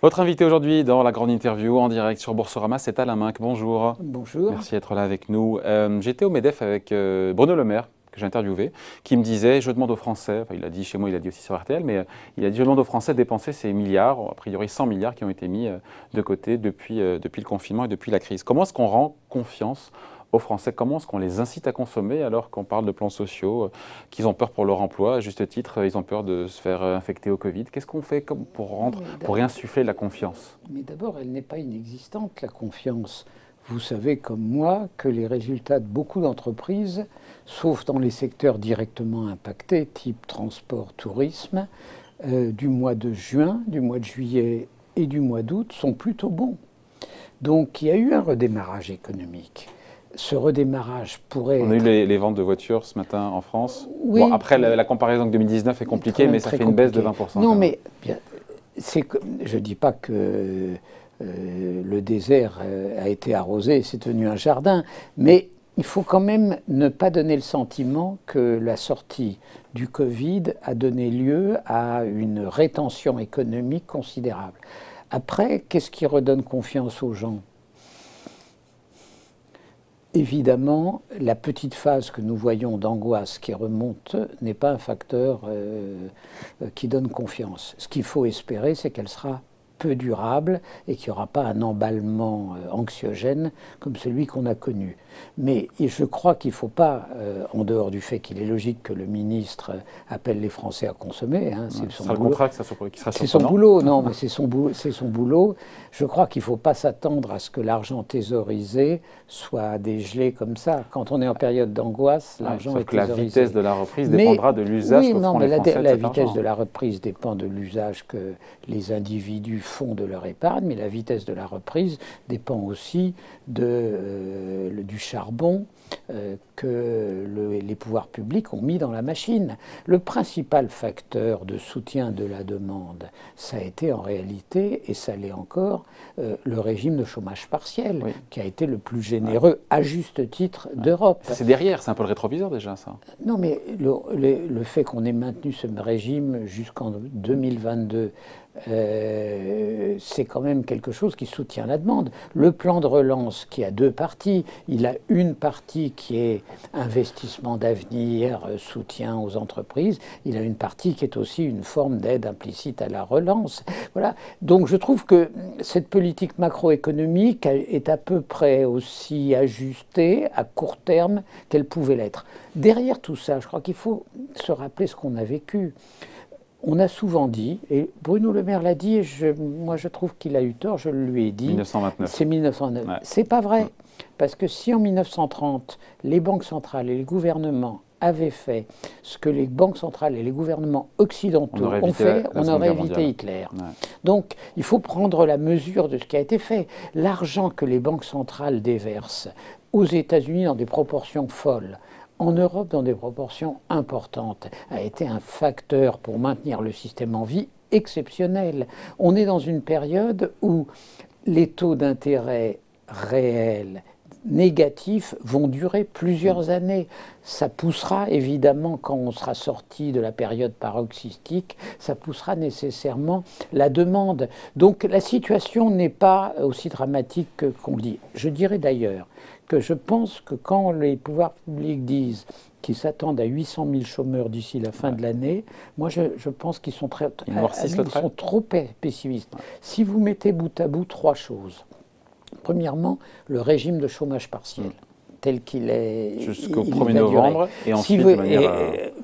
Votre invité aujourd'hui dans la grande interview en direct sur Boursorama, c'est Alain Minc. Bonjour. Bonjour. Merci d'être là avec nous. J'étais au MEDEF avec Bruno Le Maire, que j'ai interviewé, qui me disait, je demande aux Français, enfin il a dit chez moi, il a dit aussi sur RTL, mais il a dit, je demande aux Français de dépenser ces milliards, a priori 100 milliards qui ont été mis de côté depuis le confinement et depuis la crise. Comment est-ce qu'on rend confiance aux Français? Comment est-ce qu'on les incite à consommer alors qu'on parle de plans sociaux, qu'ils ont peur pour leur emploi? À juste titre, ils ont peur de se faire infecter au Covid. Qu'est-ce qu'on fait pour réinsuffler la confiance? Mais d'abord, elle n'est pas inexistante, la confiance. Vous savez comme moi que les résultats de beaucoup d'entreprises, sauf dans les secteurs directement impactés, type transport, tourisme, du mois de juin, du mois de juillet et du mois d'août, sont plutôt bons. Donc il y a eu un redémarrage économique. Ce redémarrage pourrait... On a eu les ventes de voitures ce matin en France. Oui, bon, après, la comparaison avec 2019 est compliquée, mais ça fait une baisse de 20%. Non, mais bien, je ne dis pas que le désert a été arrosé et c'est devenu un jardin, mais il faut quand même ne pas donner le sentiment que la sortie du Covid a donné lieu à une rétention économique considérable. Après, qu'est-ce qui redonne confiance aux gens ? Évidemment, la petite phase que nous voyons d'angoisse qui remonte n'est pas un facteur qui donne confiance. Ce qu'il faut espérer, c'est qu'elle sera peu durable et qu'il n'y aura pas un emballement anxiogène comme celui qu'on a connu. Mais je crois qu'il ne faut pas, en dehors du fait qu'il est logique que le ministre appelle les Français à consommer, hein, c'est son boulot. C'est son boulot, non, mais c'est son boulot. Je crois qu'il ne faut pas s'attendre à ce que l'argent thésaurisé soit dégelé comme ça. Quand on est en période d'angoisse, l'argent est thésaurisé. La vitesse de la reprise dépendra de l'usage que feront les Français. La vitesse de la reprise dépend de l'usage que les individus font de leur épargne, mais la vitesse de la reprise dépend aussi du charbon que les pouvoirs publics ont mis dans la machine. Le principal facteur de soutien de la demande, ça a été en réalité, et ça l'est encore, le régime de chômage partiel, oui, qui a été le plus généreux, à juste titre, d'Europe. C'est derrière, c'est un peu le rétroviseur déjà, ça. Non, mais le fait qu'on ait maintenu ce régime jusqu'en 2022, c'est quand même quelque chose qui soutient la demande. Le plan de relance qui a deux parties, il a une partie qui est investissement d'avenir, soutien aux entreprises, il a une partie qui est aussi une forme d'aide implicite à la relance. Voilà. Donc je trouve que cette politique macroéconomique est à peu près aussi ajustée à court terme qu'elle pouvait l'être. Derrière tout ça, je crois qu'il faut se rappeler ce qu'on a vécu. On a souvent dit, et Bruno Le Maire l'a dit, et moi je trouve qu'il a eu tort, je lui ai dit... 1929. C'est 1929. Ouais. C'est pas vrai, parce que si en 1930, les banques centrales et les gouvernements avaient fait ce que les banques centrales et les gouvernements occidentaux ont fait, on aurait évité Hitler. Ouais. Donc il faut prendre la mesure de ce qui a été fait. L'argent que les banques centrales déversent aux États-Unis dans des proportions folles, en Europe, dans des proportions importantes, a été un facteur pour maintenir le système en vie exceptionnel. On est dans une période où les taux d'intérêt réels négatifs vont durer plusieurs années. Ça poussera évidemment, quand on sera sorti de la période paroxystique, ça poussera nécessairement la demande. Donc la situation n'est pas aussi dramatique qu'on le dit. Je dirais d'ailleurs que je pense que quand les pouvoirs publics disent qu'ils s'attendent à 800 000 chômeurs d'ici la fin de l'année, moi je pense qu'ils sont, sont trop pessimistes. Ouais. Si vous mettez bout à bout trois choses, premièrement, le régime de chômage partiel, tel qu'il est... Jusqu'au 1er novembre, et ensuite,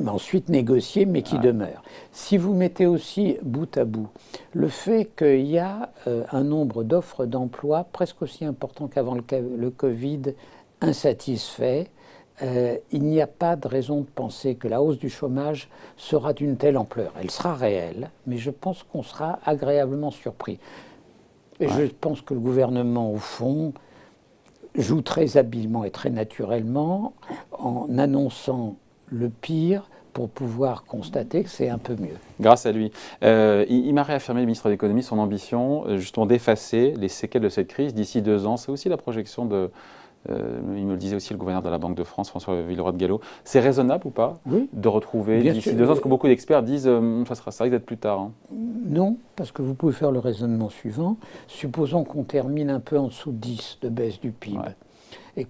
ensuite négocié, mais qui demeure. Si vous mettez aussi bout à bout le fait qu'il y a un nombre d'offres d'emploi presque aussi important qu'avant le Covid, insatisfait, il n'y a pas de raison de penser que la hausse du chômage sera d'une telle ampleur. Elle sera réelle, mais je pense qu'on sera agréablement surpris. Et je pense que le gouvernement, au fond, joue très habilement et très naturellement en annonçant le pire pour pouvoir constater que c'est un peu mieux. Grâce à lui. Il m'a réaffirmé, le ministre de l'économie, son ambition justement d'effacer les séquelles de cette crise d'ici 2 ans. C'est aussi la projection il me le disait aussi le gouverneur de la Banque de France, François Villeroy de Galhau. C'est raisonnable ou pas de retrouver d'ici 2 ans, parce que beaucoup d'experts disent ça risque d'être plus tard. Non, parce que vous pouvez faire le raisonnement suivant. Supposons qu'on termine un peu en dessous de 10 de baisse du PIB. Ouais. Et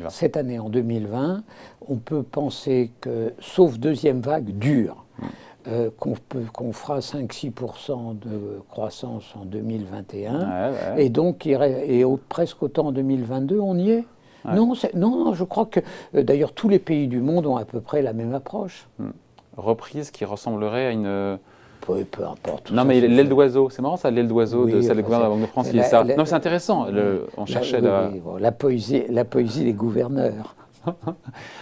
cette année, en 2020, on peut penser que, sauf deuxième vague dure, qu'on fera 5-6% de croissance en 2021, et donc presque autant en 2022, on y est. Ouais. Non, je crois que d'ailleurs tous les pays du monde ont à peu près la même approche. Reprise qui ressemblerait à une... Peu importe. Non, mais l'aile d'oiseau, c'est marrant ça, l'aile d'oiseau de celle du gouverneur de la Banque de France qui est ça. Non, c'est intéressant, on cherchait la poésie des gouverneurs.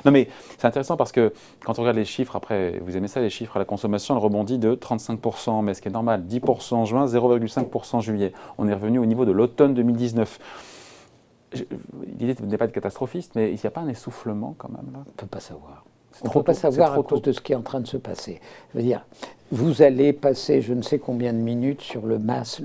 Non, mais c'est intéressant parce que quand on regarde les chiffres, après, vous aimez ça, les chiffres à la consommation, elle rebondit de 35%, mais ce qui est normal, 10% en juin, 0,5% en juillet. On est revenu au niveau de l'automne 2019. L'idée n'est pas de catastrophiste, mais il n'y a pas un essoufflement quand même là? On ne peut pas savoir. On ne peut pas savoir à cause de ce qui est en train de se passer. Je veux dire, vous allez passer je ne sais combien de minutes sur le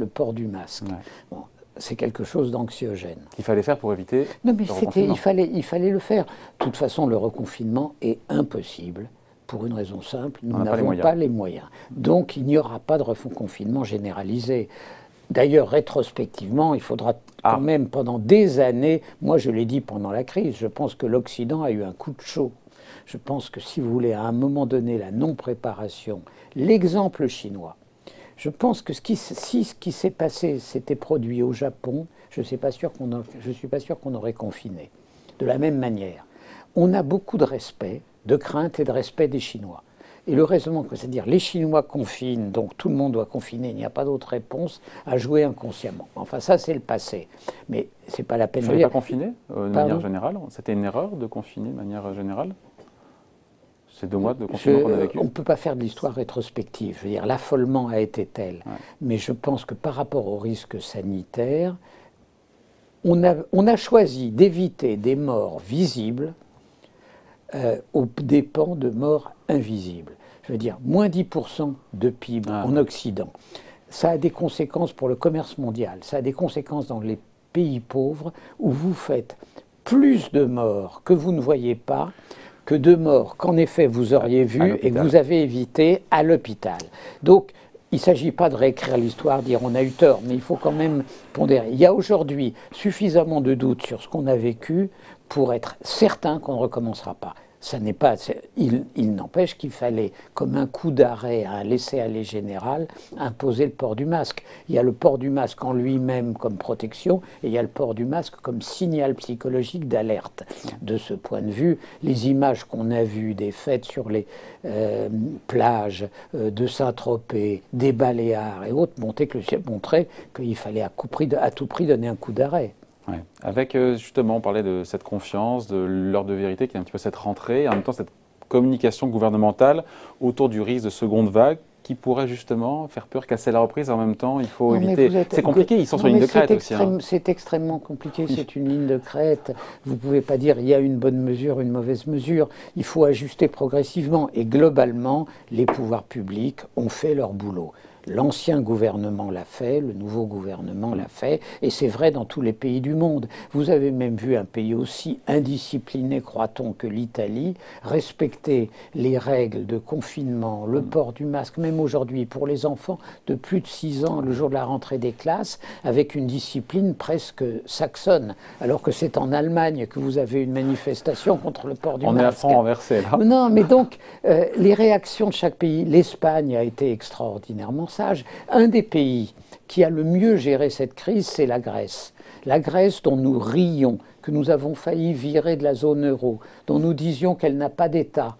port du masque. Ouais. Bon, c'est quelque chose d'anxiogène. Qu'il fallait faire pour éviter le reconfinement. Il fallait le faire. De toute façon, le reconfinement est impossible pour une raison simple, nous n'avons pas les moyens. Donc il n'y aura pas de reconfinement généralisé. D'ailleurs, rétrospectivement, il faudra quand même pendant des années, moi je l'ai dit pendant la crise, je pense que l'Occident a eu un coup de chaud. Je pense que si vous voulez, à un moment donné, la non-préparation, l'exemple chinois, je pense que si ce qui s'est passé s'était produit au Japon, je ne suis pas sûr qu'on aurait confiné. De la même manière, on a beaucoup de respect, de crainte et de respect des Chinois. Et le raisonnement, c'est-à-dire les Chinois confinent, donc tout le monde doit confiner, il n'y a pas d'autre réponse, à jouer inconsciemment. Enfin, ça, c'est le passé. Mais ce n'est pas la peine de dire... Il ne fallait pas confiner de manière générale? C'était une erreur de confiner de manière générale? C'est 2 mois de confinement qu'on a vécu. On ne peut pas faire de l'histoire rétrospective. Je veux dire, l'affolement a été tel. Ouais. Mais je pense que par rapport au risque sanitaire, on a choisi d'éviter des morts visibles aux dépens de morts invisibles. Je veux dire, moins 10% de PIB en Occident. Ça a des conséquences pour le commerce mondial. Ça a des conséquences dans les pays pauvres où vous faites plus de morts que vous ne voyez pas, que de morts qu'en effet vous auriez vues et que vous avez évité à l'hôpital. Donc, il ne s'agit pas de réécrire l'histoire, dire on a eu tort, mais il faut quand même pondérer. Il y a aujourd'hui suffisamment de doutes sur ce qu'on a vécu pour être certain qu'on ne recommencera pas. Ça n'est pas, il n'empêche qu'il fallait, comme un coup d'arrêt à un laisser-aller général, imposer le port du masque. Il y a le port du masque en lui-même comme protection et il y a le port du masque comme signal psychologique d'alerte. De ce point de vue, les images qu'on a vues des fêtes sur les plages de Saint-Tropez, des Baléares et autres montraient qu'il fallait à tout prix donner un coup d'arrêt. Ouais. Avec, justement, on parlait de cette confiance, de l'heure de vérité, qui est un petit peu cette rentrée, et en même temps cette communication gouvernementale autour du risque de seconde vague, qui pourrait justement faire peur, casser la reprise. En même temps, il faut éviter... C'est compliqué, ils sont sur une ligne de crête aussi. C'est extrêmement compliqué, c'est une ligne de crête. Vous ne pouvez pas dire il y a une bonne mesure, une mauvaise mesure. Il faut ajuster progressivement. Et globalement, les pouvoirs publics ont fait leur boulot. L'ancien gouvernement l'a fait, le nouveau gouvernement l'a fait, et c'est vrai dans tous les pays du monde. Vous avez même vu un pays aussi indiscipliné, croit-on, que l'Italie, respecter les règles de confinement, le port du masque, même aujourd'hui pour les enfants de plus de 6 ans, le jour de la rentrée des classes, avec une discipline presque saxonne, alors que c'est en Allemagne que vous avez une manifestation contre le port du masque. On est à fond renversé, là. Non, mais donc, les réactions de chaque pays, l'Espagne a été extraordinairement sage. Un des pays qui a le mieux géré cette crise, c'est la Grèce. La Grèce dont nous rions, que nous avons failli virer de la zone euro, dont nous disions qu'elle n'a pas d'État,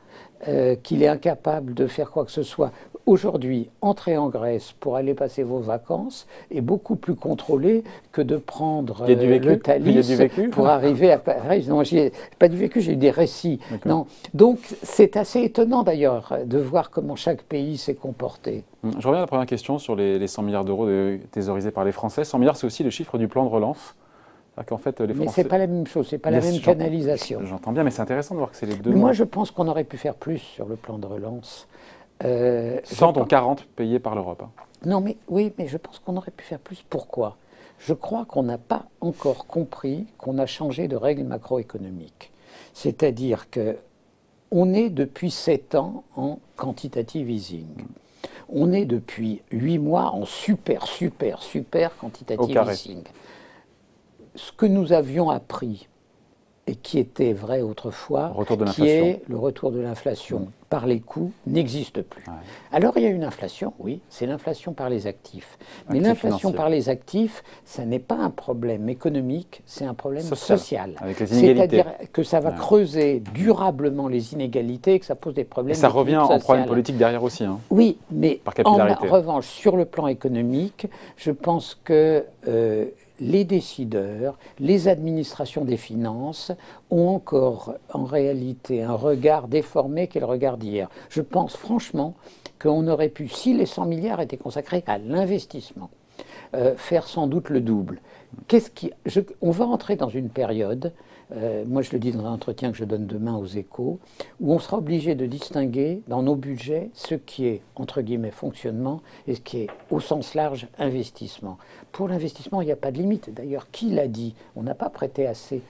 qu'il est incapable de faire quoi que ce soit. Aujourd'hui, entrer en Grèce pour aller passer vos vacances est beaucoup plus contrôlé que de prendre le Thalys pour arriver à Paris. Non, j'ai pas du vécu, j'ai eu des récits. Non. Donc c'est assez étonnant d'ailleurs de voir comment chaque pays s'est comporté. Je reviens à la première question sur les 100 milliards d'euros thésaurisés par les Français. 100 milliards, c'est aussi le chiffre du plan de relance. En fait, les Français... Mais ce n'est pas la même chose, ce n'est pas la même canalisation. J'entends bien, mais c'est intéressant de voir que c'est les deux. Moi, je pense qu'on aurait pu faire plus sur le plan de relance. 100 dont 40 payés par l'Europe. Non, mais oui, mais je pense qu'on aurait pu faire plus. Pourquoi ? Je crois qu'on n'a pas encore compris qu'on a changé de règles macroéconomiques. C'est-à-dire qu'on est depuis 7 ans en quantitative easing. On est depuis 8 mois en super quantitative easing. Ce que nous avions appris, et qui était vrai autrefois, qui est le retour de l'inflation par les coûts, n'existe plus. Ouais. Alors il y a une inflation, oui, c'est l'inflation par les actifs. Mais l'inflation par les actifs, ça n'est pas un problème économique, c'est un problème social. Avec les inégalités. C'est-à-dire que ça va creuser durablement les inégalités et que ça pose des problèmes. Et ça revient en problème politique derrière aussi. Hein. Oui, mais en revanche, sur le plan économique, je pense que les décideurs, les administrations des finances ont encore en réalité un regard déformé qu'est le regard d'hier. Je pense franchement qu'on aurait pu, si les 100 milliards étaient consacrés à l'investissement, faire sans doute le double. On va entrer dans une période, moi je le dis dans un entretien que je donne demain aux Échos, où on sera obligé de distinguer dans nos budgets ce qui est, entre guillemets, fonctionnement et ce qui est, au sens large, investissement. Pour l'investissement, il n'y a pas de limite. D'ailleurs, qui l'a dit? On n'a pas prêté assez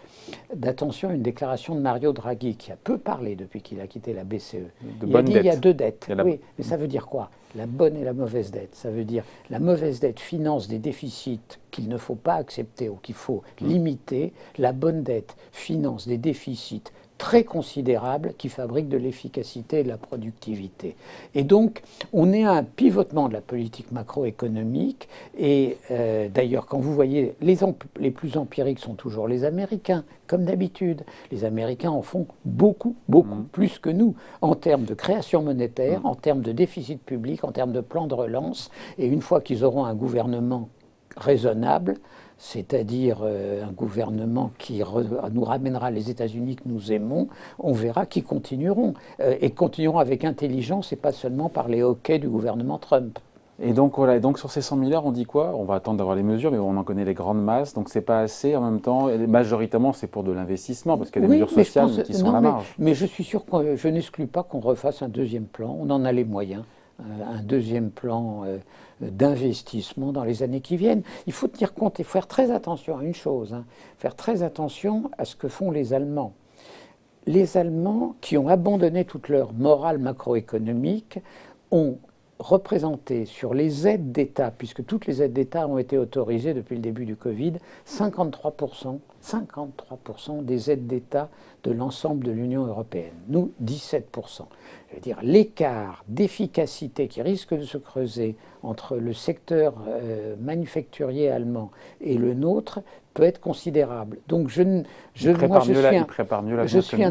d'attention à une déclaration de Mario Draghi, qui a peu parlé depuis qu'il a quitté la BCE. Il a dit qu'il y a 2 dettes. Oui, mais ça veut dire quoi? La bonne et la mauvaise dette. Ça veut dire la mauvaise dette finance des déficits qu'il ne faut pas accepter ou qu'il faut limiter. La bonne dette finance des déficits très considérables qui fabriquent de l'efficacité et de la productivité. Et donc, on est à un pivotement de la politique macroéconomique. Et d'ailleurs, quand vous voyez, les plus empiriques sont toujours les Américains, comme d'habitude. Les Américains en font beaucoup plus que nous, en termes de création monétaire, en termes de déficit public, en termes de plan de relance. Et une fois qu'ils auront un gouvernement raisonnable, c'est-à-dire un gouvernement qui nous ramènera les États-Unis que nous aimons, on verra qu'ils continueront. Et continueront avec intelligence et pas seulement par les hoquets du gouvernement Trump. Et donc voilà, et donc sur ces 100 milliards, on dit quoi? On va attendre d'avoir les mesures, mais on en connaît les grandes masses, donc c'est pas assez. En même temps, majoritairement, c'est pour de l'investissement, parce qu'il y a des mesures sociales qui sont à la marge. Mais je suis sûr que je n'exclus pas qu'on refasse un deuxième plan. On en a les moyens. Un deuxième plan d'investissement dans les années qui viennent. Il faut tenir compte et faire très attention à une chose, faire très attention à ce que font les Allemands. Les Allemands, qui ont abandonné toute leur morale macroéconomique, ont représenté sur les aides d'État, puisque toutes les aides d'État ont été autorisées depuis le début du Covid, 53% des aides d'État de l'ensemble de l'Union européenne. Nous, 17%. Je veux dire, l'écart d'efficacité qui risque de se creuser entre le secteur manufacturier allemand et le nôtre peut être considérable. Donc je suis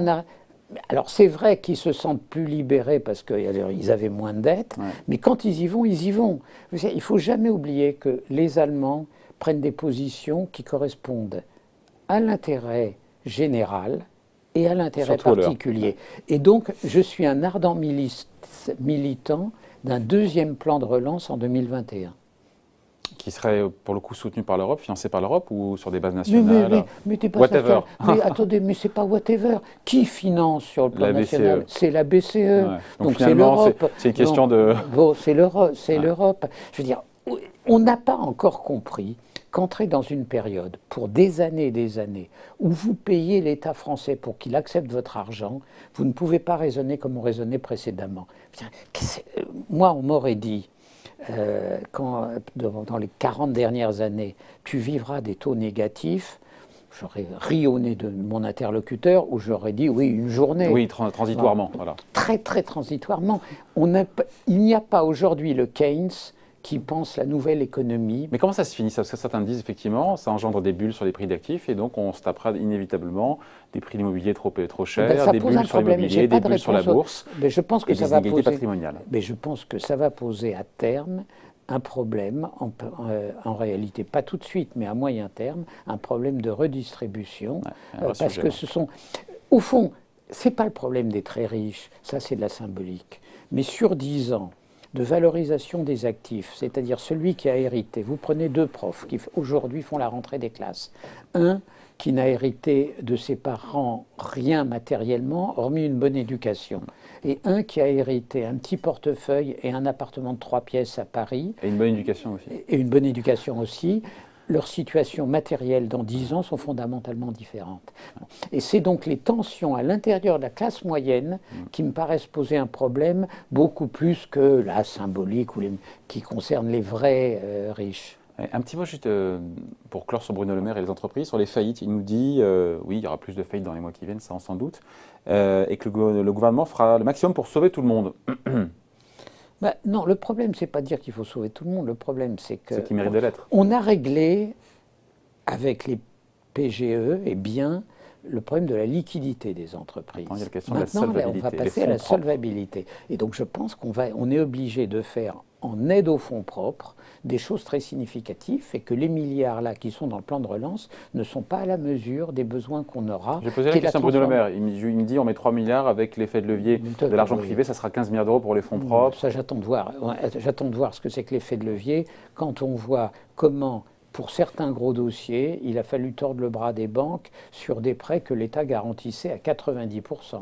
alors c'est vrai qu'ils se sentent plus libérés parce qu'ils avaient moins de dettes, mais quand ils y vont, ils y vont. Il ne faut jamais oublier que les Allemands prennent des positions qui correspondent à l'intérêt général et à l'intérêt particulier. Et donc, je suis un ardent militant d'un deuxième plan de relance en 2021. Qui serait pour le coup soutenu par l'Europe, financé par l'Europe ou sur des bases nationales? Mais t'es pas whatever. Mais attendez, mais c'est pas whatever. Qui finance sur le plan national? C'est la BCE. Ouais. Donc c'est l'Europe. C'est une question de... Bon, c'est l'Europe. Je veux dire, on n'a pas encore compris qu'entrer dans une période, pour des années et des années, où vous payez l'État français pour qu'il accepte votre argent, vous ne pouvez pas raisonner comme on raisonnait précédemment. Moi, on m'aurait dit, quand dans les 40 dernières années, tu vivras des taux négatifs, j'aurais ri au nez de mon interlocuteur, ou j'aurais dit oui, une journée. Oui, transitoirement. Voilà. Très, très transitoirement. Il n'y a pas aujourd'hui le Keynes qui pense la nouvelle économie. Mais comment ça se finit? Parce que certains disent effectivement, ça engendre des bulles sur les prix d'actifs et donc on se tapera inévitablement des prix de l'immobilier trop chers, des bulles sur l'immobilier, des bulles sur la bourse, mais je pense que et des inégalités patrimoniales. Mais je pense que ça va poser à terme un problème, en réalité pas tout de suite, mais à moyen terme, un problème de redistribution, parce que ce sont, au fond, c'est pas le problème des très riches, ça c'est de la symbolique, mais sur 10 ans, de valorisation des actifs, c'est-à-dire celui qui a hérité. Vous prenez 2 profs qui aujourd'hui font la rentrée des classes. Un qui n'a hérité de ses parents rien matériellement, hormis une bonne éducation. Et un qui a hérité un petit portefeuille et un appartement de 3 pièces à Paris. Et une bonne éducation aussi. Et une bonne éducation aussi. leurs situations matérielles dans 10 ans sont fondamentalement différentes. Et c'est donc les tensions à l'intérieur de la classe moyenne qui me paraissent poser un problème beaucoup plus que la symbolique ou qui concerne les vrais riches. Un petit mot juste pour clore sur Bruno Le Maire et les entreprises, sur les faillites. Il nous dit, oui, il y aura plus de faillites dans les mois qui viennent, ça on s'en doute, et que le gouvernement fera le maximum pour sauver tout le monde. Non, le problème, c'est pas de dire qu'il faut sauver tout le monde. Le problème, c'est que qu'il mérite de l'être. On a réglé, avec les PGE, et bien, le problème de la liquidité des entreprises. Il y a la question Maintenant, de la solvabilité, on va passer à la solvabilité. Et donc, je pense qu'on est obligé de faire, en aide aux fonds propres, des choses très significatives et que les milliards là qui sont dans le plan de relance ne sont pas à la mesure des besoins qu'on aura. J'ai posé la question à Bruno Le Maire. Il me dit on met 3 milliards avec l'effet de levier de l'argent privé, ça sera 15 milliards d'euros pour les fonds propres. Ça, j'attends de voir. J'attends de voir ce que c'est que l'effet de levier quand on voit comment, pour certains gros dossiers, il a fallu tordre le bras des banques sur des prêts que l'État garantissait à 90%.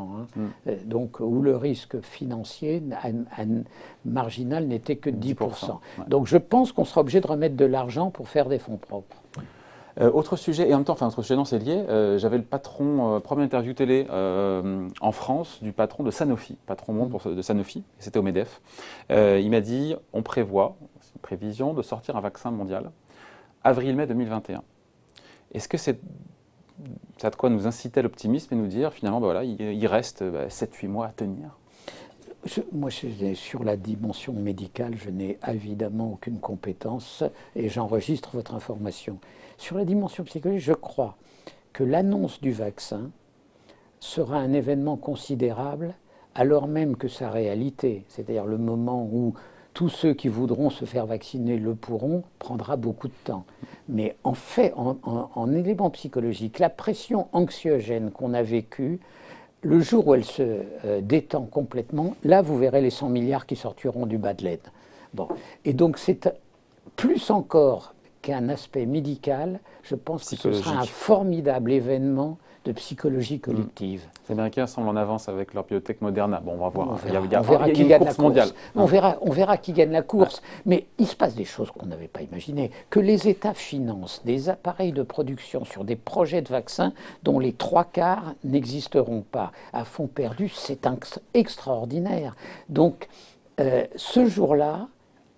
Donc, où le risque financier marginal n'était que de 10%. Ouais. Donc, je pense qu'on sera obligé de remettre de l'argent pour faire des fonds propres. Autre sujet, et en même temps, enfin, autre sujet, non, c'est lié. J'avais le patron, première interview télé en France, du patron de Sanofi, patron monde de Sanofi, c'était au MEDEF. Il m'a dit on prévoit, c'est une prévision, de sortir un vaccin mondial avril-mai 2021. Est-ce que ça a de quoi nous inciter à l'optimisme et nous dire finalement, voilà, il reste 7-8 mois à tenir? Moi, sur la dimension médicale, je n'ai évidemment aucune compétence et j'enregistre votre information. Sur la dimension psychologique, je crois que l'annonce du vaccin sera un événement considérable alors même que sa réalité, c'est-à-dire le moment où tous ceux qui voudront se faire vacciner le pourront, prendra beaucoup de temps. Mais en fait, en élément psychologique, la pression anxiogène qu'on a vécue, le jour où elle se détend complètement, là, vous verrez les 100 milliards qui sortiront du bas de l'aide. Bon. Et donc, c'est plus encore qu'un aspect médical, je pense que ce sera un formidable événement de psychologie collective. Les Américains semblent en avance avec leur biotech Moderna. Bon, on va voir. On verra qui gagne la course. On verra qui gagne la course. Mais il se passe des choses qu'on n'avait pas imaginées. Que les États financent des appareils de production sur des projets de vaccins dont les 3/4 n'existeront pas à fond perdu, c'est extraordinaire. Donc, ce jour-là,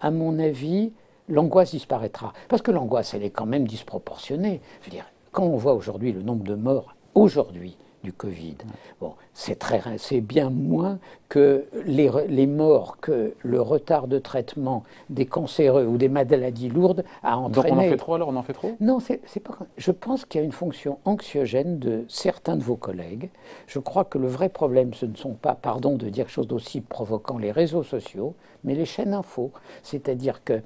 à mon avis, l'angoisse disparaîtra. Parce que l'angoisse, elle est quand même disproportionnée. Je veux dire, quand on voit aujourd'hui le nombre de morts, aujourd'hui, du Covid, bon, c'est bien moins que les morts que le retard de traitement des cancéreux ou des maladies lourdes a entraîné. Donc on en fait trop alors, on en fait trop? Non, c'est pas. Je pense qu'il y a une fonction anxiogène de certains de vos collègues. Je crois que le vrai problème, ce ne sont pas, pardon de dire quelque chose d'aussi provoquant, les réseaux sociaux, mais les chaînes info. C'est-à-dire que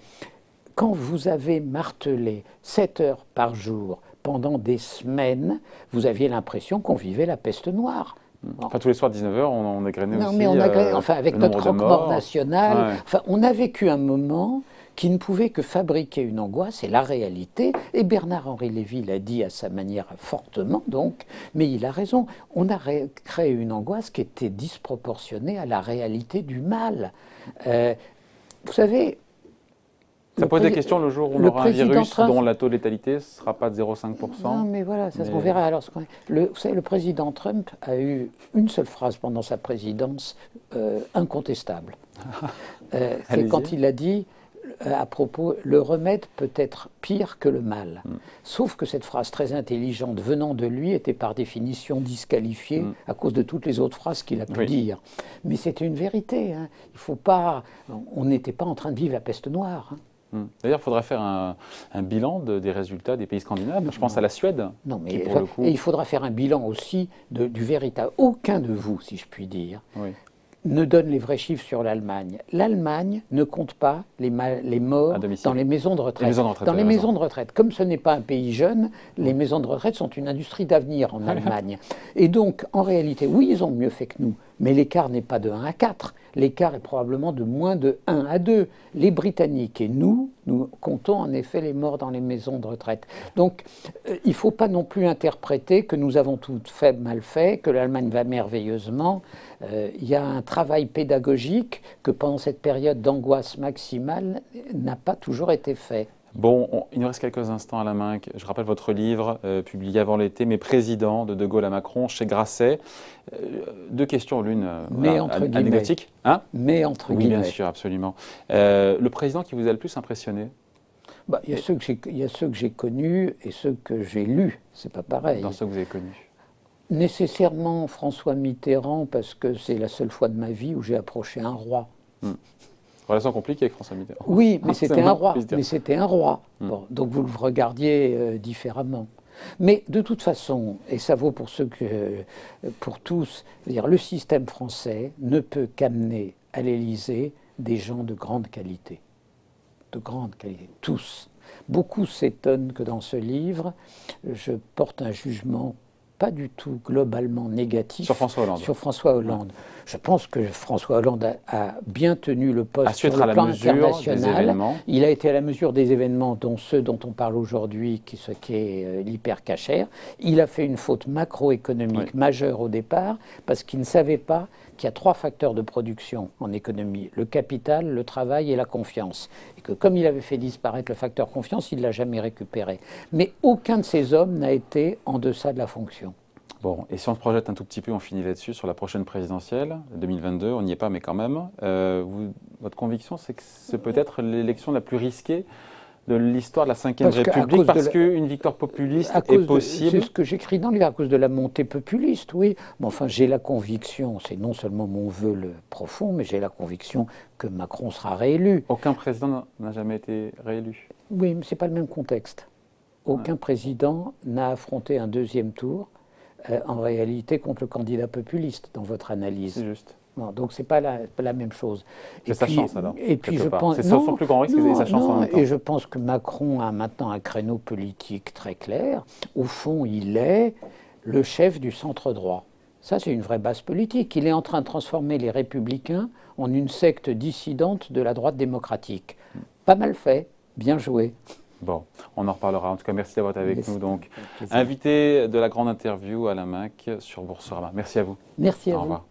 quand vous avez martelé 7 heures par jour pendant des semaines, vous aviez l'impression qu'on vivait la peste noire. Enfin, tous les soirs, 19h, on égrenait aussi. Non, mais on a enfin, avec notre croque-mort national. Ouais. Enfin, on a vécu un moment qui ne pouvait que fabriquer une angoisse, c'est la réalité. Et Bernard-Henri Lévy l'a dit à sa manière fortement, donc, mais il a raison. On a créé une angoisse qui était disproportionnée à la réalité du mal. Vous savez. Ça pose des questions le jour où on aura un virus dont la taux de létalité ne sera pas de 0,5%. Non, mais voilà, on verra. Alors, vous savez, le président Trump a eu une seule phrase pendant sa présidence incontestable. C'est quand il a dit, à propos, le remède peut être pire que le mal. Sauf que cette phrase très intelligente venant de lui était par définition disqualifiée à cause de toutes les autres phrases qu'il a pu dire. Mais c'était une vérité. Hein. Il faut pas. On n'était pas en train de vivre la peste noire. Hein. D'ailleurs, il faudrait faire un bilan des résultats des pays scandinaves. Je pense à la Suède. Non, mais et il faudra faire un bilan aussi du véritable. Aucun de vous, si je puis dire, ne donne les vrais chiffres sur l'Allemagne. L'Allemagne ne compte pas les morts dans les maisons de retraite. Dans les maisons de retraite. Comme ce n'est pas un pays jeune, les maisons de retraite sont une industrie d'avenir en Allemagne. Et donc, en réalité, oui, ils ont mieux fait que nous, mais l'écart n'est pas de 1 à 4. L'écart est probablement de moins de 1 à 2. Les Britanniques et nous comptons en effet les morts dans les maisons de retraite. Donc, il ne faut pas non plus interpréter que nous avons tout fait mal fait, que l'Allemagne va merveilleusement. Il y a un travail pédagogique que pendant cette période d'angoisse maximale n'a pas toujours été fait. Bon, il nous reste quelques instants à la main. Je rappelle votre livre, publié avant l'été, Mes présidents, de Gaulle à Macron, chez Grasset. Deux questions, l'une anecdotique. Hein? Mais entre guillemets. Oui, bien sûr, absolument. Le président qui vous a le plus impressionné? Il y a ceux que j'ai connus et ceux que j'ai lus. C'est pas pareil. Dans ceux que vous avez connus? Nécessairement François Mitterrand, parce que c'est la seule fois de ma vie où j'ai approché un roi. Relation compliquée avec François Mitterrand. Oui, mais c'était un roi. Mais c'était un roi. Bon, donc vous le regardiez différemment. Mais de toute façon, et ça vaut pour pour tous, dire, le système français ne peut qu'amener à l'Élysée des gens de grande qualité. De grande qualité, tous. Beaucoup s'étonnent que dans ce livre, je porte un jugement pas du tout globalement négatif sur François Hollande. Sur François Hollande. Je pense que François Hollande a bien tenu le poste sur le plan international. Il a été à la mesure des événements, dont ceux dont on parle aujourd'hui, ce qui est l'hypercachère. Il a fait une faute macroéconomique majeure au départ, parce qu'il ne savait pas qu'il y a 3 facteurs de production en économie: le capital, le travail et la confiance. Et que comme il avait fait disparaître le facteur confiance, il ne l'a jamais récupéré. Mais aucun de ces hommes n'a été en deçà de la fonction. Bon, et si on se projette un tout petit peu, on finit là-dessus, sur la prochaine présidentielle, 2022, on n'y est pas, mais quand même, votre conviction, c'est que c'est peut-être l'élection la plus risquée de l'histoire de la Ve République, parce qu'une victoire populiste est possible. C'est ce que j'écris dans le livre, à cause de la montée populiste, oui. Mais enfin, j'ai la conviction, c'est non seulement mon vœu le profond, mais j'ai la conviction que Macron sera réélu. Aucun président n'a jamais été réélu. Oui, mais ce n'est pas le même contexte. Aucun président n'a affronté un deuxième tour, en réalité, contre le candidat populiste, dans votre analyse. C'est juste. Non, donc ce n'est pas la même chose. C'est sa chance alors. Et puis je pense, c'est son plus grand risque et sa chance en même temps. Et je pense que Macron a maintenant un créneau politique très clair. Au fond, il est le chef du centre droit. Ça, c'est une vraie base politique. Il est en train de transformer les Républicains en une secte dissidente de la droite démocratique. Pas mal fait, bien joué. Bon, on en reparlera. En tout cas, merci d'avoir été avec nous. Donc, invité de la grande interview à la MAC sur Boursorama. Merci à vous. Merci à vous. Au revoir.